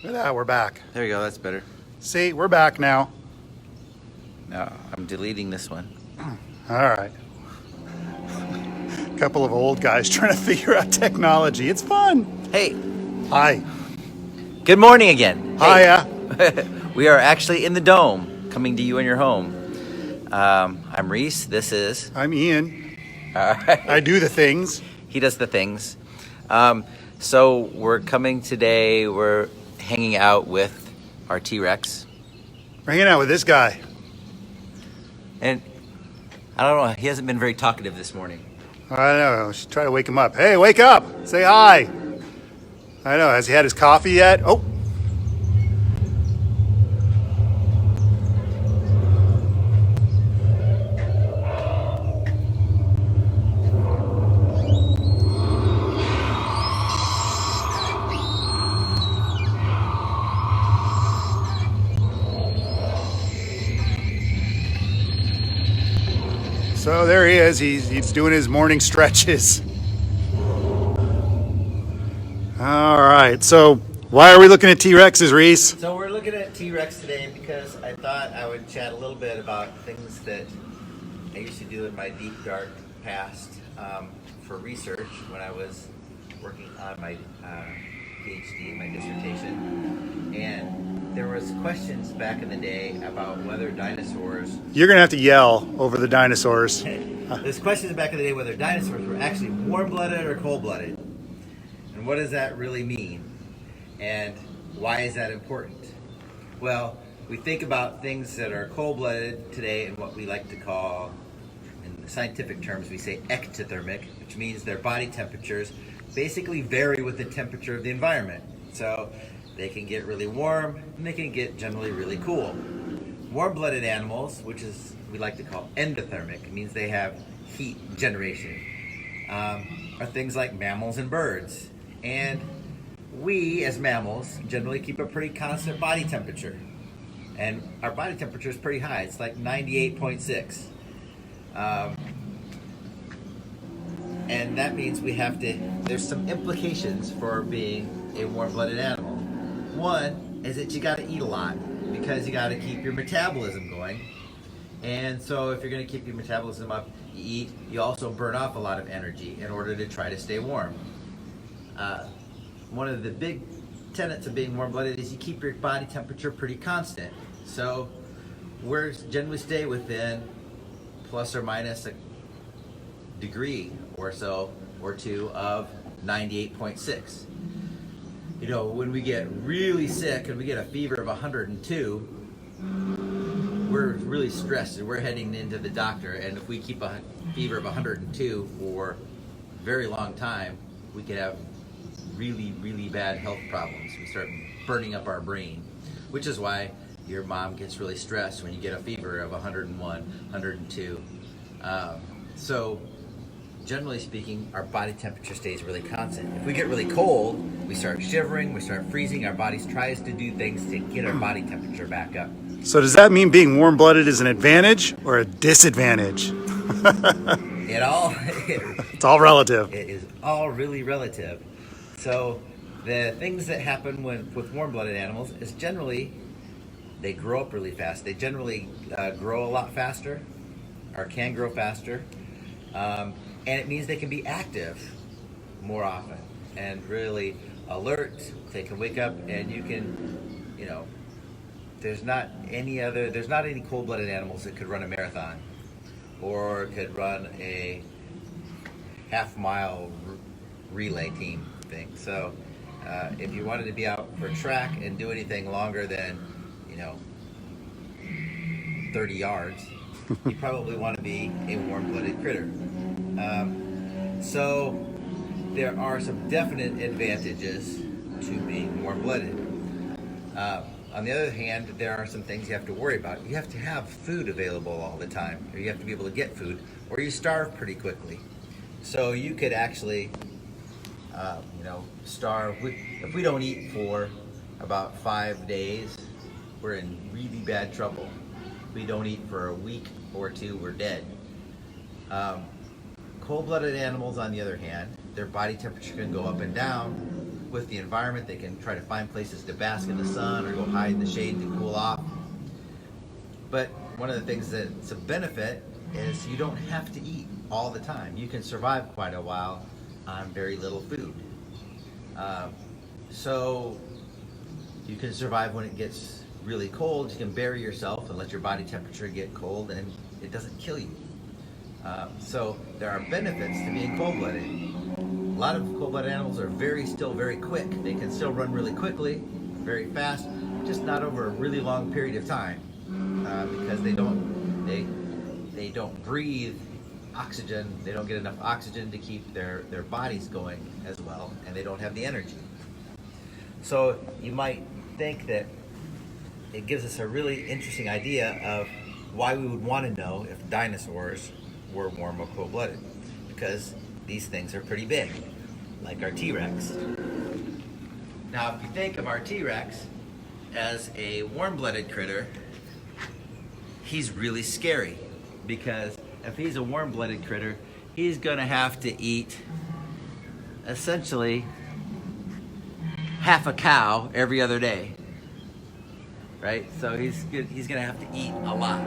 Look at that, we're back. There you go, that's better. See, we're back now. No, I'm deleting this one. All right. A couple of old guys trying to figure out technology. It's fun. Hey, Hi. good morning again. Hiya. We are actually in the dome, coming to you in your home. I'm Reese, this is... I'm Ian. All right. I do the things. He does the things. So we're coming today, we're hanging out with our T-Rex. We're hanging out with this guy. And I don't know, he hasn't been very talkative this morning. I don't know. Should try to wake him up. Hey, wake up. Say hi. I know. Has he had his coffee yet? Oh. So there he is. He's doing his morning stretches. All right. So why are we looking at T-Rexes, Reese? So we're looking at T-Rex today because I thought I would chat a little bit about things that I used to do in my deep, dark past for research when I was working on my PhD, my dissertation. And there was questions back in the day about whether dinosaurs... You're going to have to yell over the dinosaurs. There's questions back in the day whether dinosaurs were actually warm-blooded or cold-blooded. And what does that really mean? And why is that important? Well, we think about things that are cold-blooded today in what we like to call, in scientific terms, we say ectothermic, which means their body temperatures basically vary with the temperature of the environment. So they can get really warm and they can get generally really cool. Warm-blooded animals, which is we like to call endothermic, it means they have heat generation, are things like mammals and birds. And we, as mammals, generally keep a pretty constant body temperature. And our body temperature is pretty high. It's like 98.6. And that means we have to, there's some implications for being a warm-blooded animal. One is that you got to eat a lot because you got to keep your metabolism going. And so if you're going to keep your metabolism up, you eat, you also burn off a lot of energy in order to try to stay warm. One of the big tenets of being warm-blooded is you keep your body temperature pretty constant. So we're generally stay within plus or minus a degree or so or two of 98.6. You know, when we get really sick and we get a fever of 102, we're really stressed and we're heading into the doctor. And if we keep a fever of 102 for a very long time, we could have really, really bad health problems. We start burning up our brain, which is why your mom gets really stressed when you get a fever of 101, 102. So generally speaking, our body temperature stays really constant. If we get really cold, we start shivering, we start freezing, our body tries to do things to get our body temperature back up. So does that mean being warm-blooded is an advantage or a disadvantage? It's all relative. It is all really relative. So the things that happen with warm-blooded animals is generally they grow up really fast. They generally grow a lot faster or can grow faster. And it means they can be active more often and really alert. They can wake up and you can, you know, there's not any cold-blooded animals that could run a marathon or could run a half-mile relay team thing. So if you wanted to be out for track and do anything longer than, 30 yards, you probably want to be a warm-blooded critter. So there are some definite advantages to being warm-blooded. On the other hand, there are some things you have to worry about. You have to have food available all the time, or you have to be able to get food, or you starve pretty quickly. So you could actually, starve. If we don't eat for about 5 days, we're in really bad trouble. If we don't eat for a week or two, we're dead. Cold-blooded animals, on the other hand, their body temperature can go up and down with the environment. They can try to find places to bask in the sun or go hide in the shade to cool off. But one of the things that's a benefit is you don't have to eat all the time. You can survive quite a while on very little food. So you can survive when it gets really cold. You can bury yourself and let your body temperature get cold, and it doesn't kill you. So there are benefits to being cold-blooded. A lot of cold-blooded animals are still very quick. They can still run really quickly, very fast, just not over a really long period of time, because they don't breathe oxygen. They don't get enough oxygen to keep their bodies going as well, and they don't have the energy. So you might think that it gives us a really interesting idea of why we would want to know if dinosaurs were warm or cold-blooded, because these things are pretty big, like our T-Rex. Now, if you think of our T-Rex as a warm-blooded critter, he's really scary, because if he's a warm-blooded critter, he's going to have to eat essentially half a cow every other day, right? So he's going to have to eat a lot.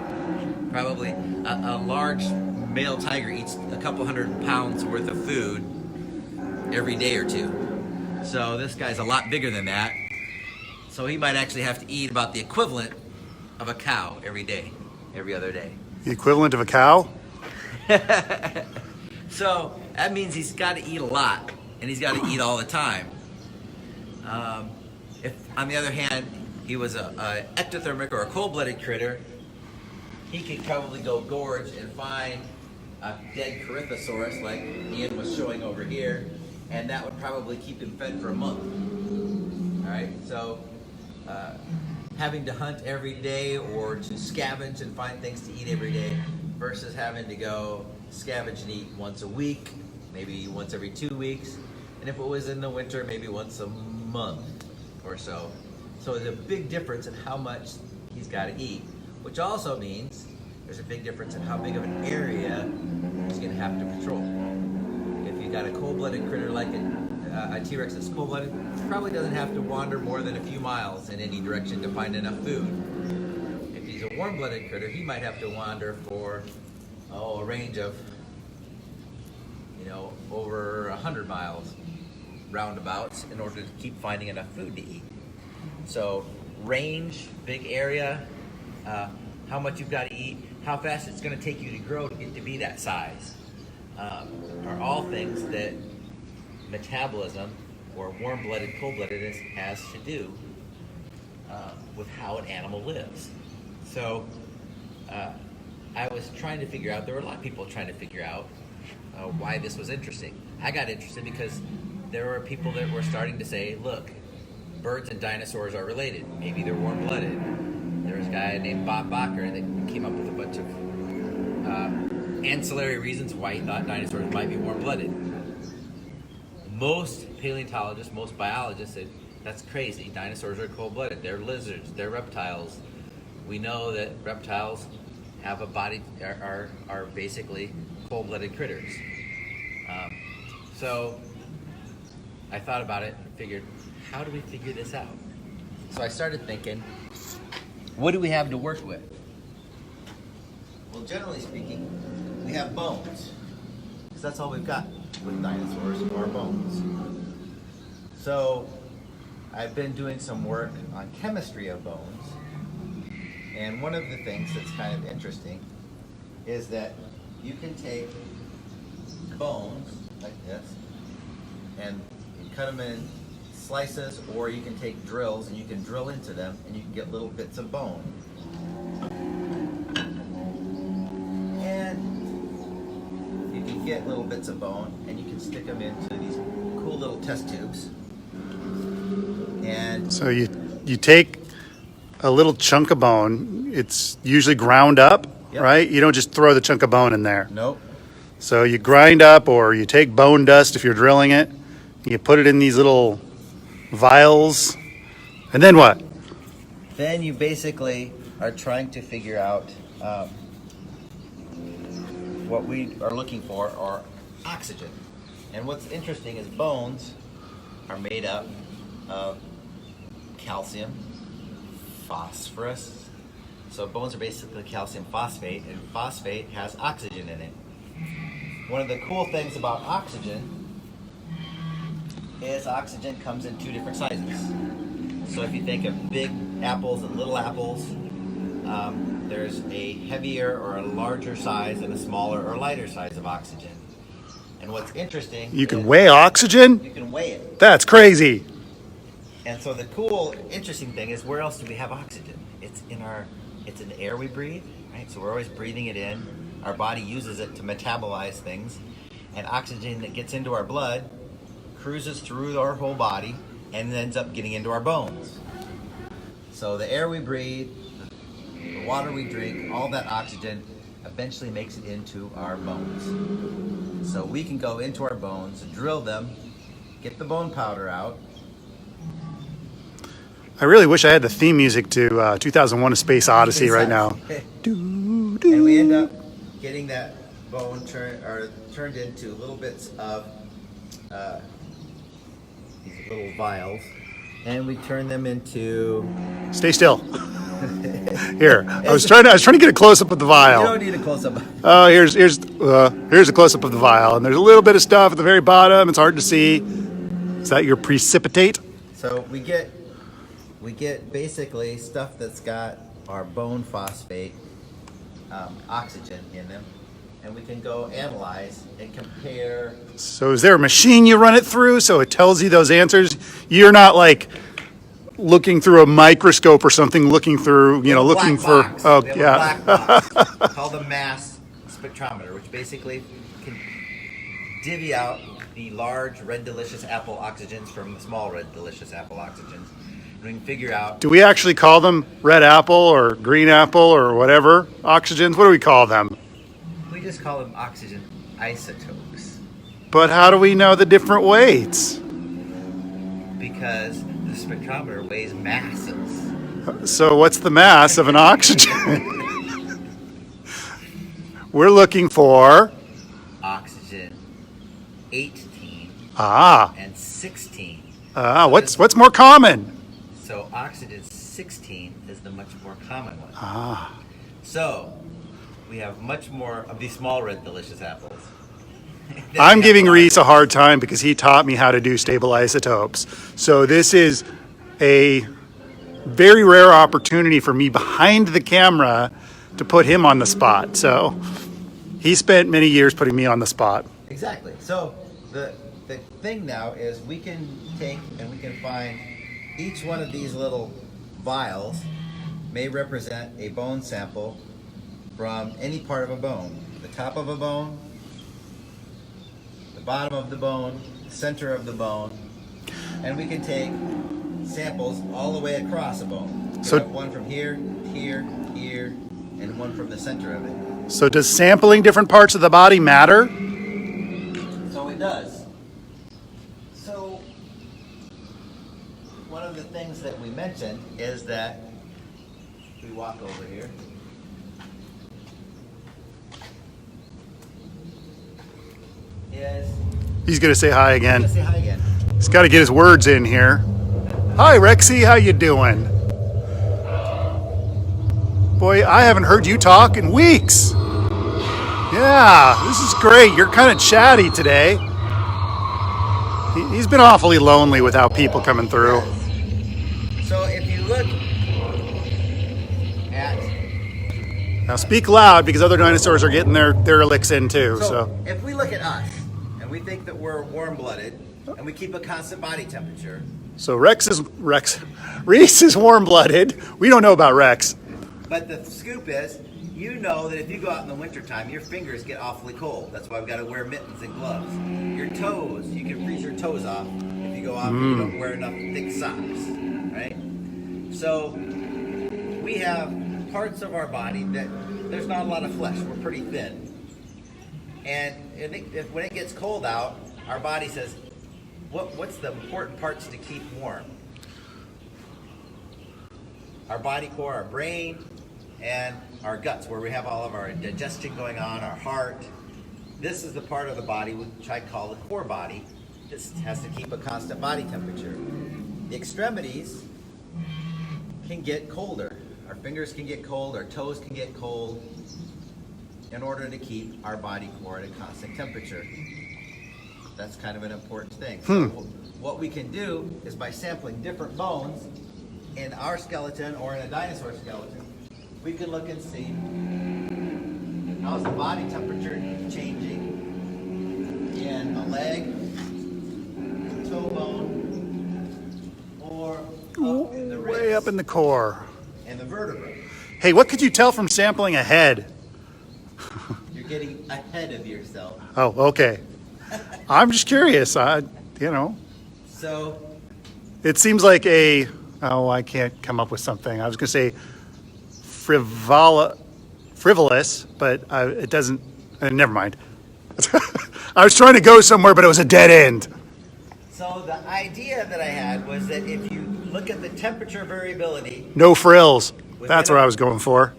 Probably a large male tiger eats a couple 100 pounds worth of food every day or two. So this guy's a lot bigger than that. So he might actually have to eat about the equivalent of a cow every day, every other day. The equivalent of a cow? So that means he's got to eat a lot, and he's got to eat all the time. If, on the other hand, he was a ectothermic or a cold-blooded critter, he could probably go gorge and find a dead Corythosaurus like Ian was showing over here, and that would probably keep him fed for a month. All right, so having to hunt every day or to scavenge and find things to eat every day versus having to go scavenge and eat once a week, maybe once every 2 weeks, and if it was in the winter, maybe once a month or so. So there's a big difference in how much he's got to eat, which also means there's a big difference in how big of an area he's going to have to patrol. If you got a cold-blooded critter like a T-Rex that's cold-blooded, probably doesn't have to wander more than a few miles in any direction to find enough food. If he's a warm-blooded critter, he might have to wander for a range of over 100 miles roundabouts in order to keep finding enough food to eat. So range, big area, how much you've got to eat, how fast it's going to take you to grow to get to be that size, are all things that metabolism or warm-blooded, cold-bloodedness has to do with how an animal lives. So I was trying to figure out, there were a lot of people trying to figure out why this was interesting. I got interested because there were people that were starting to say, look, birds and dinosaurs are related. Maybe they're warm-blooded. There was a guy named Bob Bacher that came up with a bunch of ancillary reasons why he thought dinosaurs might be warm-blooded. Most paleontologists, most biologists said, that's crazy. Dinosaurs are cold-blooded. They're lizards. They're reptiles. We know that reptiles have a body, are basically cold-blooded critters. So I thought about it and figured, how do we figure this out? So I started thinking, what do we have to work with? Well, generally speaking, we have bones, because that's all we've got with dinosaurs are bones. So I've been doing some work on chemistry of bones, and one of the things that's kind of interesting is that you can take bones like this and you cut them in slices, or you can take drills and you can drill into them and you can get little bits of bone. And you can get little bits of bone and you can stick them into these cool little test tubes. And so you take a little chunk of bone, it's usually ground up, Yep. right? You don't just throw the chunk of bone in there. Nope. So you grind up, or you take bone dust if you're drilling it, you put it in these little vials, and then what? Then you basically are trying to figure out what we are looking for, or oxygen. And what's interesting is bones are made up of calcium, phosphorus. So bones are basically calcium phosphate, and phosphate has oxygen in it. One of the cool things about oxygen is oxygen comes in two different sizes. So if you think of big apples and little apples, there's a heavier or a larger size and a smaller or lighter size of oxygen. And what's interesting, You can weigh oxygen? you can weigh it. That's crazy. And so the cool, interesting thing is, where else do we have oxygen? It's in the air we breathe, right? So we're always breathing it in. Our body uses it to metabolize things, and oxygen that gets into our blood cruises through our whole body and ends up getting into our bones. So the air we breathe, the water we drink, all that oxygen eventually makes it into our bones. So we can go into our bones, drill them, get the bone powder out. I really wish I had the theme music to 2001: A Space Odyssey right now. And we end up getting that bone turned into little bits of these little vials, and we turn them into. Stay still. Here, I was trying to get a close up of the vial. You don't need a close up. Oh, here's a close up of the vial, and there's a little bit of stuff at the very bottom. It's hard to see. Is that your precipitate? So we get basically stuff that's got our bone phosphate, oxygen in them, and we can go analyze and compare. So is there a machine you run it through so it tells you those answers? You're not like looking through a microscope or something, looking through, looking for. Box. Oh, we have yeah. a black box called a mass spectrometer, which basically can divvy out the large red delicious apple oxygens from the small red delicious apple oxygens. And we can figure out. Do we actually call them red apple or green apple or whatever oxygens? What do we call them? We just call them oxygen isotopes. But how do we know the different weights? Because the spectrometer weighs masses. So what's the mass of an oxygen? We're looking for Oxygen 18 and 16. What's more common? So oxygen 16 is the much more common one. Ah. So we have much more of these small red delicious apples. I'm giving Reese a hard time because he taught me how to do stable isotopes. So this is a very rare opportunity for me behind the camera to put him on the spot. So he spent many years putting me on the spot. Exactly. So the thing now is we can take and we can find each one of these little vials may represent a bone sample from any part of a bone. The top of a bone, the bottom of the bone, the center of the bone, and we can take samples all the way across a bone. So one from here, here, here, and one from the center of it. So does sampling different parts of the body matter? So it does. So one of the things that we mentioned is that we walk over here. He's gonna say hi again. Let's say hi again. He's got to get his words in here. Hi, Rexy. How you doing? Boy, I haven't heard you talk in weeks. Yeah, this is great. You're kind of chatty today. He's been awfully lonely without people coming through. So if you look at... Now speak loud because other dinosaurs are getting their licks in too. So if we look at us and we think that we're warm-blooded and we keep a constant body temperature. So Reese is warm-blooded. We don't know about Rex. But the scoop is, you know that if you go out in the wintertime, your fingers get awfully cold. That's why we've got to wear mittens and gloves. Your toes, you can freeze your toes off if you go out and you don't wear enough thick socks, right? So we have parts of our body that there's not a lot of flesh. We're pretty thin. And when it gets cold out, our body says, what's the important parts to keep warm? Our body core, our brain, and our guts, where we have all of our digestion going on, our heart. This is the part of the body which I call the core body, This has to keep a constant body temperature. The extremities can get colder. Our fingers can get cold, our toes can get cold in order to keep our body core at a constant temperature. That's kind of an important thing. So what we can do is by sampling different bones in our skeleton or in a dinosaur skeleton, we can look and see how's the body temperature changing in a leg, toe bone, or up in the ribs, Way up in the core. and the vertebra. Hey, what could you tell from sampling a head? You're getting ahead of yourself. Oh, okay. I'm just curious. So It seems like I can't come up with something. I was going to say frivolous, but it doesn't, never mind. I was trying to go somewhere, but it was a dead end. So the idea that I had was that if you look at the temperature variability, No frills. That's what I was going for.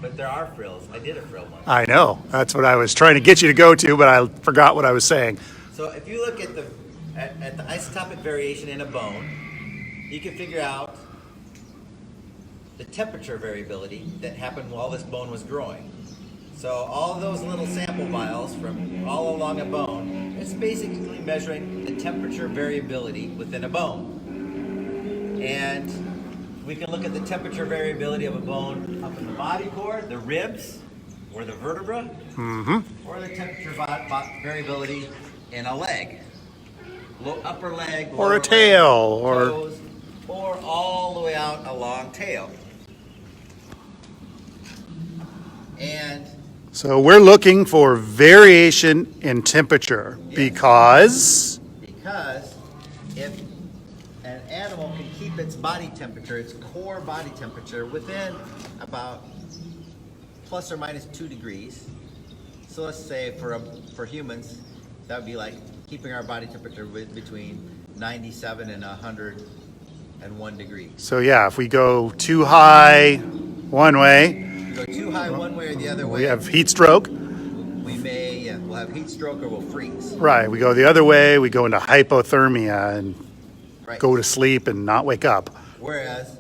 but there are frills. I did a frill one. I know. That's what I was trying to get you to go to, but I forgot what I was saying. So if you look at the isotopic variation in a bone, you can figure out the temperature variability that happened while this bone was growing. So all of those little sample vials from all along a bone, it's basically measuring the temperature variability within a bone. And we can look at the temperature variability of a bone up in the body core, the ribs, or the vertebra, or the temperature variability in a leg, upper leg, Or lower a tail, leg, or toes, or all the way out a long tail. And so we're looking for variation in temperature because if an animal can keep its body temperature, its core body temperature, within about plus or minus 2 degrees. So let's say for humans, that would be like keeping our body temperature between 97 and 101 degrees. So yeah, if we go too high one way, If we go too high one way or the other way, we have heat stroke. we'll have heat stroke or we'll freeze. Right, we go the other way, we go into hypothermia and Right. go to sleep and not wake up. Whereas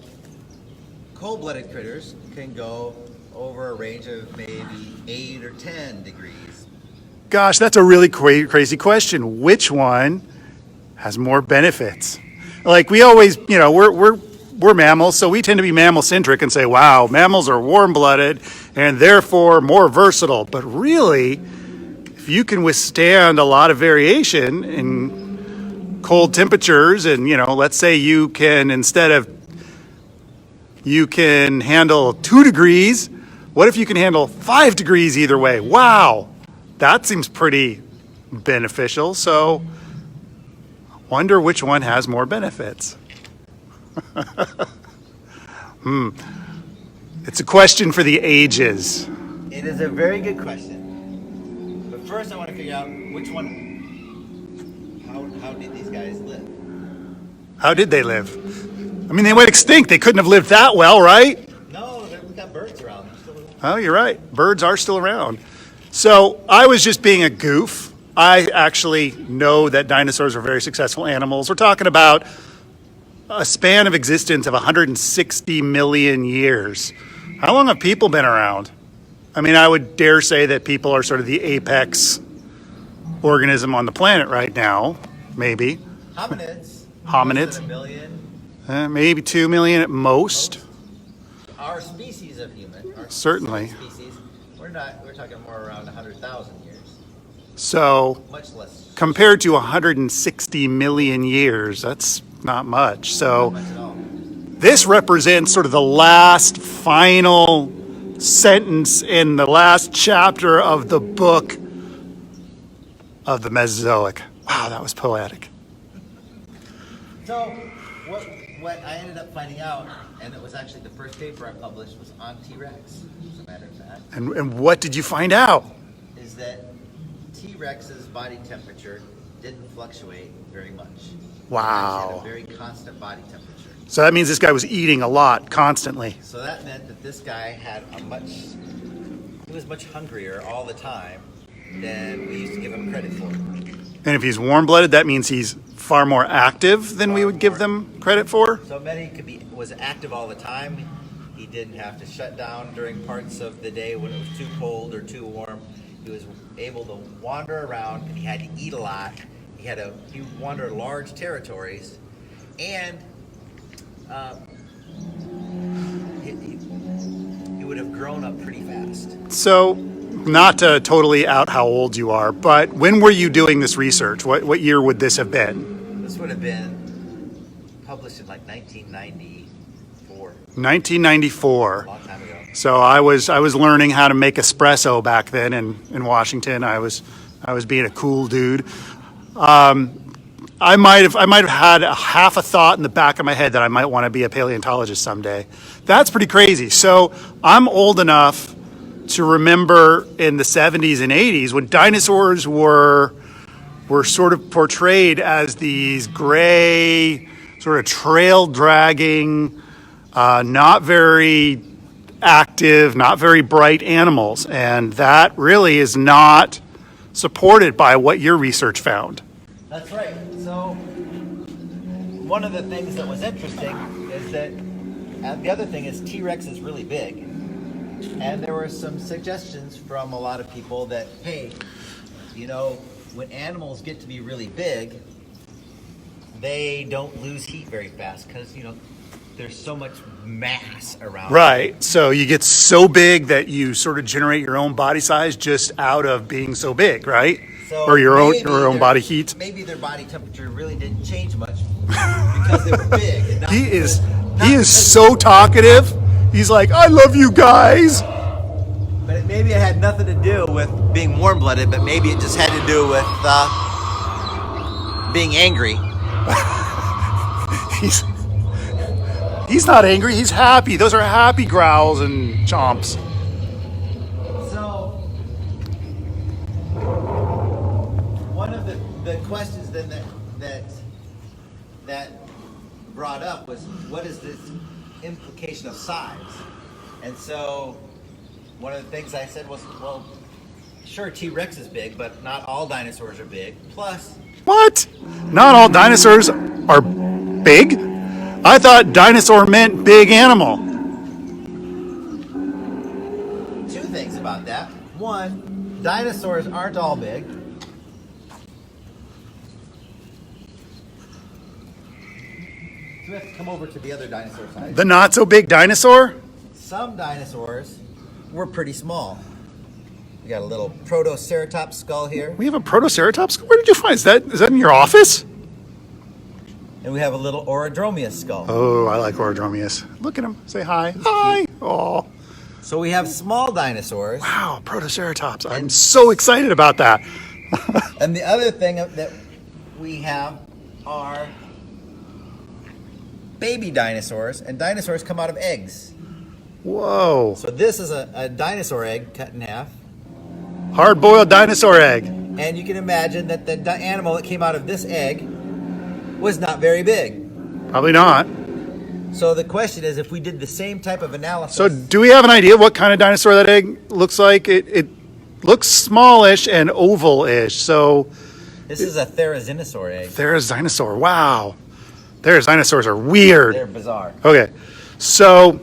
cold-blooded critters can go over a range of maybe 8 or 10 degrees. Gosh, that's a really crazy question. Which one has more benefits? Like we always, we're mammals, so we tend to be mammal-centric and say, wow, mammals are warm-blooded and therefore more versatile. But really, if you can withstand a lot of variation in cold temperatures and, let's say you can handle 2 degrees, what if you can handle 5 degrees either way? Wow, that seems pretty beneficial. So wonder which one has more benefits. It's a question for the ages. It is a very good question. But first I want to figure out which one, how did these guys live? How did they live? I mean, they went extinct. They couldn't have lived that well, right? No, we got birds around. They're still alive. Oh, you're right. Birds are still around. So I was just being a goof. I actually know that dinosaurs are very successful animals. We're talking about a span of existence of 160 million years. How long have people been around? I mean, I would dare say that people are sort of the apex organism on the planet right now, maybe. Hominids. Hominids. Less than a million. Maybe 2 million at most. Our species of human. Our Certainly. Species. We're talking more around 100,000 years. So Much less. compared to 160 million years, that's not much. So Much at all. this represents sort of the last final sentence in the last chapter of the book of the Mesozoic. Wow, that was poetic. So what I ended up finding out, and it was actually the first paper I published, was on T-Rex, as a matter of fact, And what did you find out? is that T-Rex's body temperature didn't fluctuate very much. Wow. It had a very constant body temperature. So that means this guy was eating a lot constantly. So that meant that this guy he was much hungrier all the time than we used to give him credit for. And if he's warm-blooded, that means he's far more active than we would give them credit for? So many was active all the time. He didn't have to shut down during parts of the day when it was too cold or too warm. He was able to wander around. He had to eat a lot. He wandered large territories, and he would have grown up pretty fast. So, not to totally out how old you are, but when were you doing this research? What year would this have been? This would have been published in like 1994. 1994. A long time ago. So I was learning how to make espresso back then in Washington. I was being a cool dude. I might have had half a thought in the back of my head that I might want to be a paleontologist someday. That's pretty crazy. So I'm old enough to remember in the 70s and 80s when dinosaurs were sort of portrayed as these gray, sort of trail dragging, not very active, not very bright animals. And that really is not supported by what your research found. That's right. So one of the things that was interesting is that, and the other thing is T-Rex is really big. And there were some suggestions from a lot of people that, hey, when animals get to be really big, they don't lose heat very fast because, there's so much mass around. Right. So you get so big that you sort of generate your own body size just out of being so big, right? So or your own body heat. Maybe their body temperature really didn't change much because they were big. And He is so talkative. He's like, I love you guys. But maybe it had nothing to do with being warm-blooded, but maybe it just had to do with being angry. He's not angry. He's happy. Those are happy growls and chomps. So one of the questions then that brought up was, what is this implication of size? And so one of the things I said was, well, sure, T-Rex is big, but not all dinosaurs are big. Plus, what? Not all dinosaurs are big? I thought dinosaur meant big animal. Two things about that. One, dinosaurs aren't all big. So we have to come over to the other dinosaur side. The not so big dinosaur? Some dinosaurs were pretty small. We got a little Protoceratops skull here. We have a Protoceratops? Where did you find? Is that in your office? And we have a little Orodromius skull. Oh, I like Orodromius. Look at him. Say hi. Hi. Oh. So we have small dinosaurs. Wow, Protoceratops. I'm so excited about that. And the other thing that we have are baby dinosaurs, and dinosaurs come out of eggs. Whoa. So this is a dinosaur egg cut in half. Hard-boiled dinosaur egg. And you can imagine that the animal that came out of this egg was not very big. Probably not. So the question is, if we did the same type of analysis... So do we have an idea what kind of dinosaur that egg looks like? It looks smallish and oval-ish, so... This is a Therizinosaur egg. Therizinosaur, wow. Therizinosaurs are weird. They're bizarre. Okay, so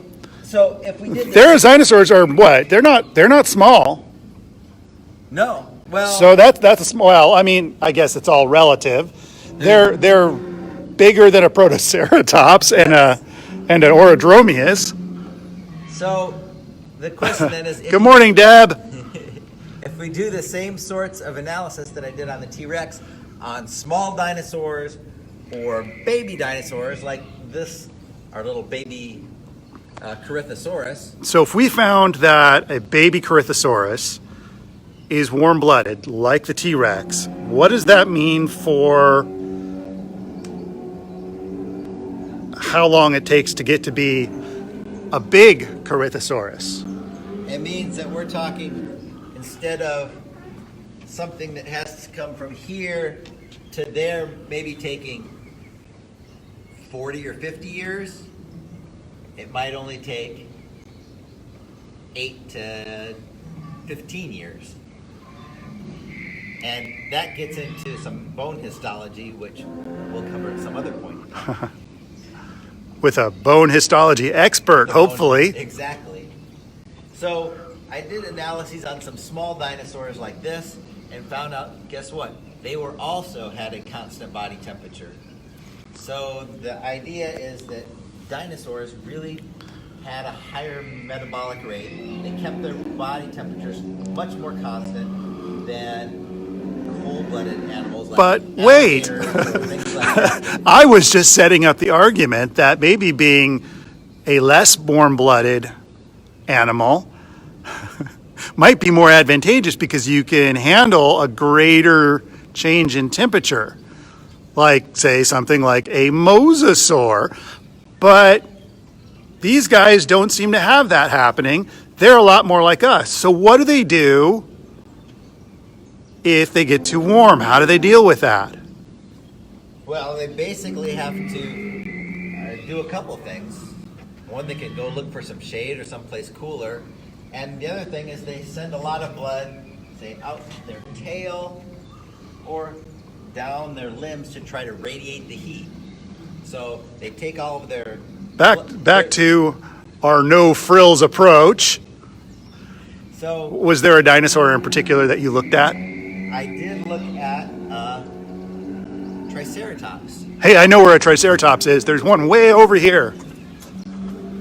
if we did... Therizinosaurs are what? They're not small. No. Well... So that's a small... Well, I mean, I guess it's all relative. They're bigger than a Protoceratops and an Orodromius. So the question then is... Good morning, Deb. If we do the same sorts of analysis that I did on the T-Rex on small dinosaurs or baby dinosaurs like this, our little baby Corythosaurus. So if we found that a baby Corythosaurus is warm-blooded like the T-Rex, what does that mean for how long it takes to get to be a big Corythosaurus? It means that we're talking, instead of something that has to come from here to there, maybe taking 40 or 50 years, it might only take 8 to 15 years. And that gets into some bone histology, which we'll cover at some other point. With a bone histology expert, hopefully. Exactly. So I did analyses on some small dinosaurs like this and found out, guess what? They were also had a constant body temperature. So the idea is that dinosaurs really had a higher metabolic rate. They kept their body temperatures much more constant than cold-blooded animals like But wait, alligators or things like that. I was just setting up the argument that maybe being a less warm-blooded animal might be more advantageous because you can handle a greater change in temperature, like say something like a mosasaur. But these guys don't seem to have that happening. They're a lot more like us. So what do they do if they get too warm? How do they deal with that? Well, they basically have to do a couple things. One, they can go look for some shade or someplace cooler. And the other thing is they send a lot of blood, say, out their tail or down their limbs to try to radiate the heat. So they take all of their... Back to our no frills approach. So Was there a dinosaur in particular that you looked at? I did look at Triceratops. Hey, I know where a Triceratops is. There's one way over here.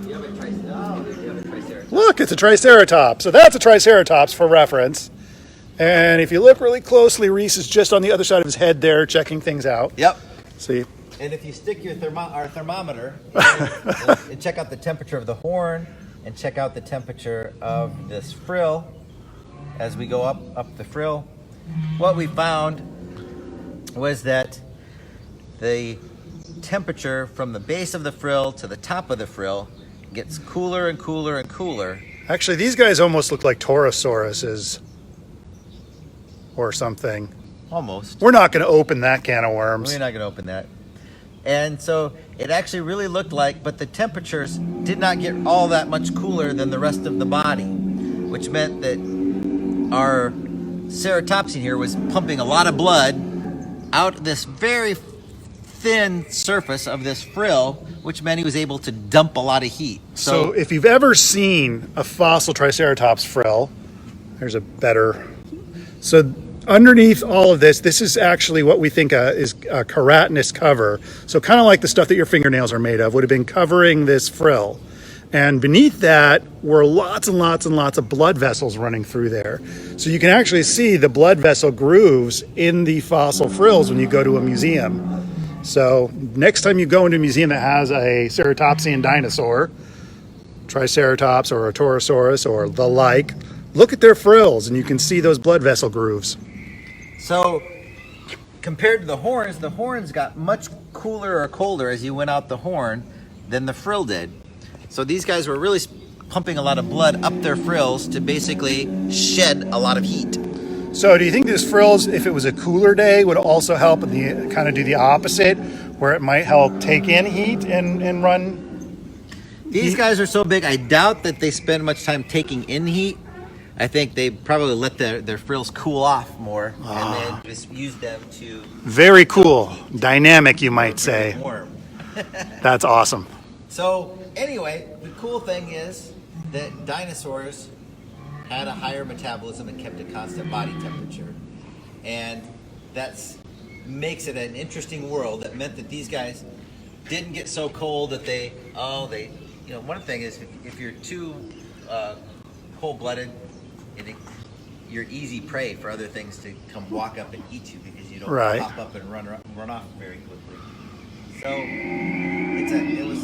You have a Triceratops? Look, it's a Triceratops. So that's a Triceratops for reference. And if you look really closely, Reese is just on the other side of his head there checking things out. Yep. See? And if you stick your thermometer and check out the temperature of the horn and check out the temperature of this frill as we go up the frill, what we found was that the temperature from the base of the frill to the top of the frill gets cooler and cooler and cooler. Actually, these guys almost look like Taurosauruses or something. Almost. We're not going to open that can of worms. We're not going to open that. And so it actually really looked like, but the temperatures did not get all that much cooler than the rest of the body, which meant that our ceratopsian here was pumping a lot of blood out this very thin surface of this frill, which meant he was able to dump a lot of heat. So if you've ever seen a fossil Triceratops frill, there's a better... So underneath all of this is actually what we think is a keratinous cover. So kind of like the stuff that your fingernails are made of would have been covering this frill. And beneath that were lots and lots and lots of blood vessels running through there. So you can actually see the blood vessel grooves in the fossil frills when you go to a museum. So next time you go into a museum that has a ceratopsian dinosaur, Triceratops or a Torosaurus or the like, look at their frills and you can see those blood vessel grooves. So compared to the horns got much cooler or colder as you went out the horn than the frill did. So these guys were really pumping a lot of blood up their frills to basically shed a lot of heat. So do you think these frills, if it was a cooler day, would also help kind of do the opposite, where it might help take in heat and run? These guys are so big, I doubt that they spend much time taking in heat. I think they probably let their frills cool off more and then just use them to... Very cool. Dynamic, you might say. Warm. That's awesome. So anyway, the cool thing is that dinosaurs had a higher metabolism and kept a constant body temperature. And that makes it an interesting world. That meant that these guys didn't get so cold that one thing is if you're too cold-blooded, you're easy prey for other things to come walk up and eat you because you don't pop up and run off very quickly. So it was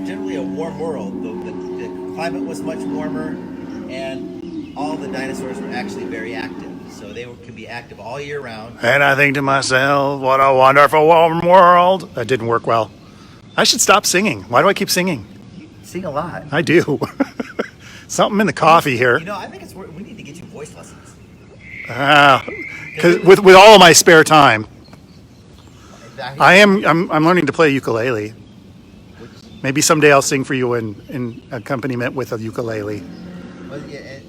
generally a warm world. The climate was much warmer, and all the dinosaurs were actually very active. So they could be active all year round. And I think to myself, what a wonderful warm world. That didn't work well. I should stop singing. Why do I keep singing? You sing a lot. I do. Something in the coffee here. I think we need to get you voice lessons. Because with all of my spare time, I'm learning to play ukulele. Maybe someday I'll sing for you in accompaniment with a ukulele. Well, yeah,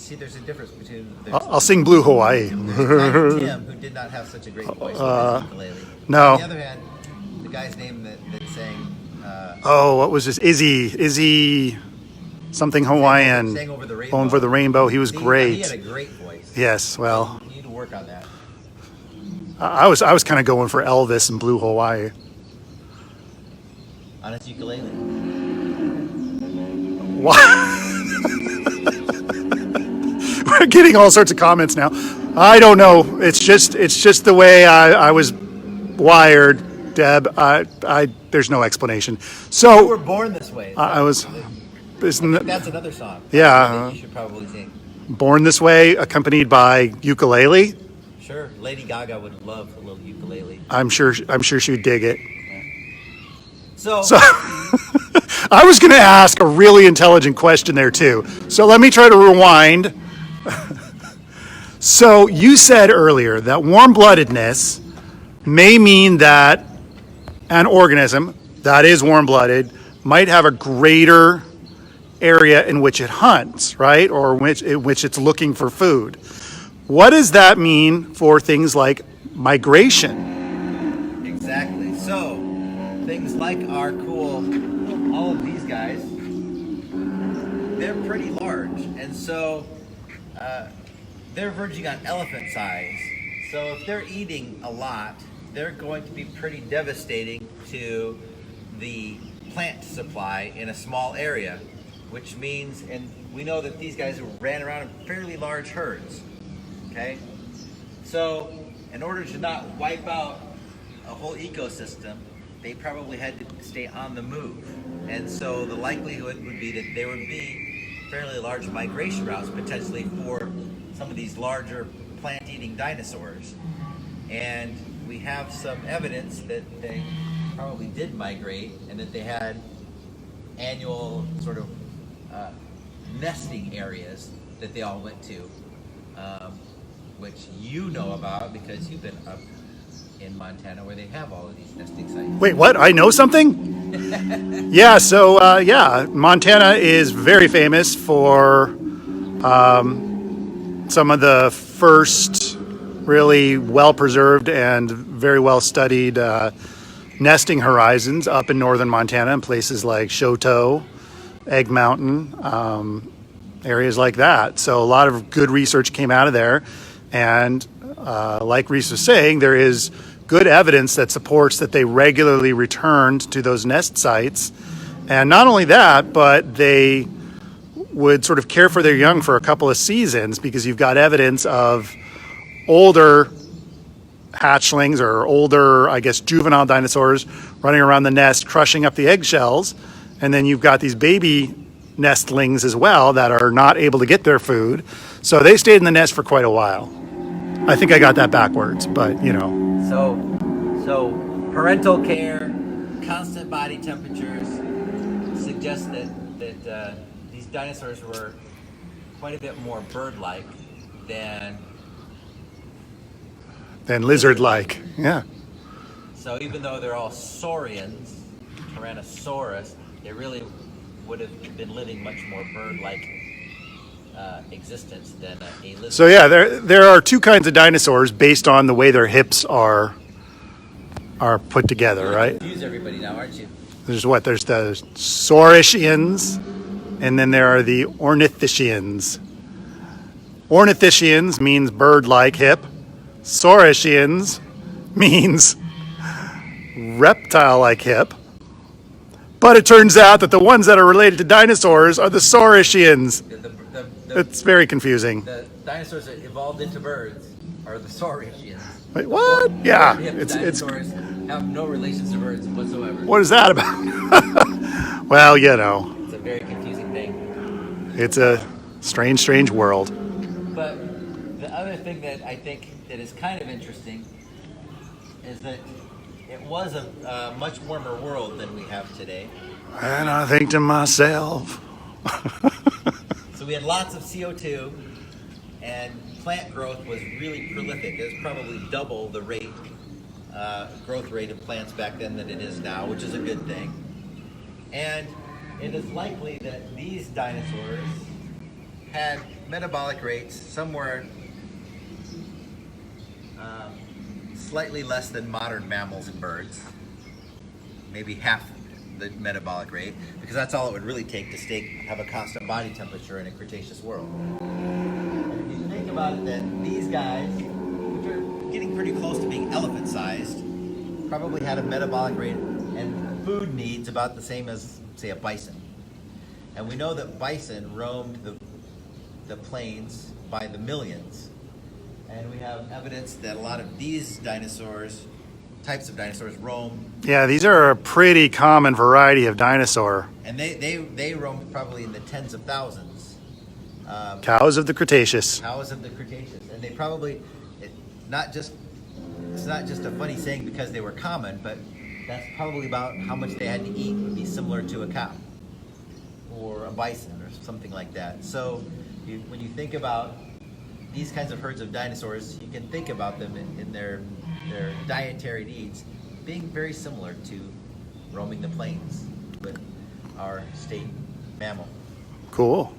see, there's a difference between. I'll sing Blue Hawaii. There's Tim, who did not have such a great voice with his ukulele. No. On the other hand, the guy's name that sang. What was this? Izzy, something Hawaiian. Sang Over the Rainbow. Over the Rainbow. He was great. He had a great voice. Yes, well. You need to work on that. I was kind of going for Elvis and Blue Hawaii. On his ukulele. What? We're getting all sorts of comments now. I don't know. It's just the way I was wired, Deb. There's no explanation. So You were born this way. I was. That's another song. Yeah. That you should probably sing. Born This Way, accompanied by ukulele. Sure. Lady Gaga would love a little ukulele. I'm sure she would dig it. So I was going to ask a really intelligent question there too. So let me try to rewind. So you said earlier that warm-bloodedness may mean that an organism that is warm-blooded might have a greater area in which it hunts, right? Or which it's looking for food. What does that mean for things like migration? exactly. So things like our all of these guys, they're pretty large, and so they're verging on elephant size. So if they're eating a lot, they're going to be pretty devastating to the plant supply in a small area, which means, and we know that these guys ran around in fairly large herds, okay? So in order to not wipe out a whole ecosystem, they probably had to stay on the move. And so the likelihood would be that there would be fairly large migration routes potentially for some of these larger plant-eating dinosaurs. And we have some evidence that they probably did migrate and that they had annual sort of nesting areas that they all went to, which you know about because you've been up in Montana where they have all of these nesting sites. Wait, what? I know something? Yeah, so Montana is very famous for some of the first really well-preserved and very well-studied nesting horizons up in northern Montana in places like Choteau, Egg Mountain, areas like that. So a lot of good research came out of there. And like Reese was saying, there is good evidence that supports that they regularly returned to those nest sites. And not only that, but they would sort of care for their young for a couple of seasons because you've got evidence of older hatchlings or older, I guess, juvenile dinosaurs running around the nest, crushing up the eggshells. And then you've got these baby nestlings as well that are not able to get their food. So they stayed in the nest for quite a while. I think I got that backwards, but you know. So parental care, constant body temperatures suggest that these dinosaurs were quite a bit more bird-like than Lizard-like, yeah. So even though they're all saurians, Tyrannosaurus, they really would have been living much more bird-like existence than a lizard. So yeah, there are two kinds of dinosaurs based on the way their hips are put together, right? Confuse everybody now, aren't you? There's the Saurischians, and then there are the Ornithischians. Ornithischians means bird-like hip. Saurischians means reptile-like hip. But it turns out that the ones that are related to dinosaurs are the Saurischians. It's very confusing. The dinosaurs that evolved into birds are the Saurischians. Wait, what? Yeah, it's dinosaurs have no relations to birds whatsoever. What is that about? Well, you know. It's a very confusing thing. It's a strange world. But the other thing that I think that is kind of interesting is that it was a much warmer world than we have today. And I think to myself. So we had lots of CO2, and plant growth was really prolific. It was probably double the growth rate of plants back then than it is now, which is a good thing. And it is likely that these dinosaurs had metabolic rates somewhere slightly less than modern mammals and birds, maybe half the metabolic rate, because that's all it would really take to have a constant body temperature in a Cretaceous world. And if you think about it, then these guys, which are getting pretty close to being elephant-sized, probably had a metabolic rate and food needs about the same as, say, a bison. And we know that bison roamed the plains by the millions. And we have evidence that a lot of these types of dinosaurs roam. Yeah, these are a pretty common variety of dinosaur. And they roamed probably in the tens of thousands. Cows of the Cretaceous. Cows of the Cretaceous. And they probably, it's not just a funny saying because they were common, but that's probably about how much they had to eat would be similar to a cow or a bison or something like that. So when you think about these kinds of herds of dinosaurs, you can think about them in their dietary needs being very similar to roaming the plains with our state mammal. Cool.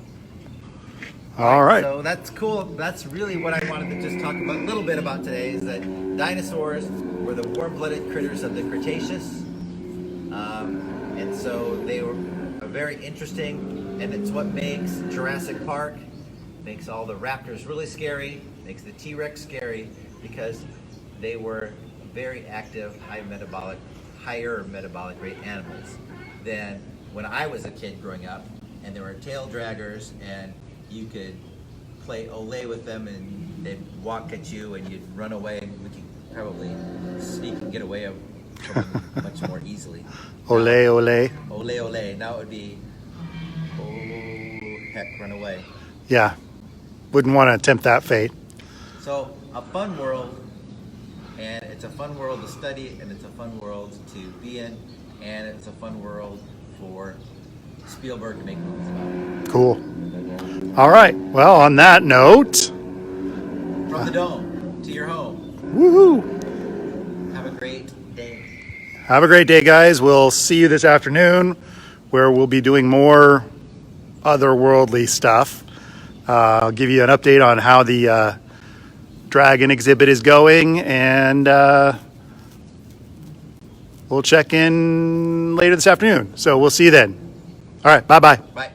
All right. So that's cool. That's really what I wanted to just talk about a little bit about today, is that dinosaurs were the warm-blooded critters of the Cretaceous. And so they were very interesting, and it's what makes Jurassic Park, makes all the raptors really scary, makes the T-Rex scary, because they were very active, higher metabolic rate animals than when I was a kid growing up, and there were tail draggers, and you could play Olé with them, and they'd walk at you, and you'd run away, and we could probably sneak and get away from them much more easily. Olé, olé. Olé, olé. Now it would be, oh, heck, run away. Yeah. Wouldn't want to attempt that fate. So, a fun world, and it's a fun world to study, and it's a fun world to be in, and it's a fun world for Spielberg to make movies about. Cool. All right. Well, on that note, From the dome to your home. woohoo. Have a great day. Have a great day, guys. We'll see you this afternoon, where we'll be doing more otherworldly stuff. I'll give you an update on how the dragon exhibit is going, and we'll check in later this afternoon. So we'll see you then. All right. Bye-bye. Bye.